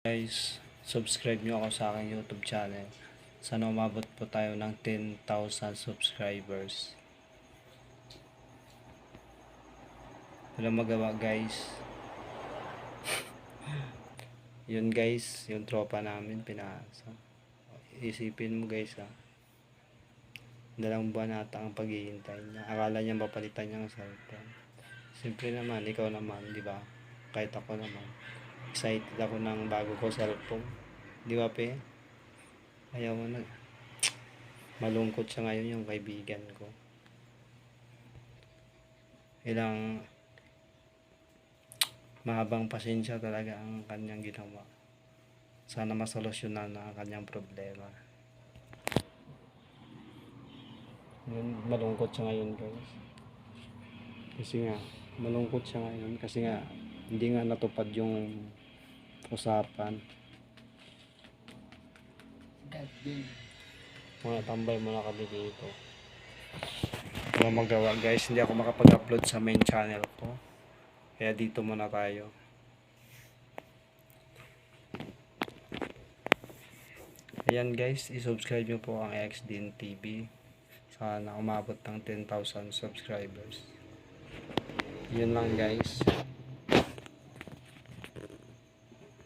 Guys, subscribe nyo ako sa aking YouTube channel. Sana umabot po tayo ng 10,000 subscribers. Wala magawa guys. Yun guys, yung tropa namin pinasa. Isipin mo guys ha. 2 buwan ata ang paghihintay niya. Akala niya mapalitan niya ang cellphone. Siyempre naman, ikaw naman, di ba? Kahit ako naman. Excited ako ng bago ko cellphone. Di ba pe? Ayaw mo na. Malungkot siya ngayon yung kaibigan ko. Ilang mahabang pasensya talaga ang kanyang ginawa. Sana masolusyonan na ang kanyang problema. Malungkot siya ngayon guys. Kasi nga, malungkot siya ngayon kasi nga hindi nga natupad yung usapan. Mga tambay muna kami dito. Wala magawa guys, hindi ako makapag-upload sa main channel ko. Kaya dito muna tayo. Ayan guys, i-subscribe nyo po ang XDN TV. Sana umabot ng 10,000 subscribers. Yun lang guys.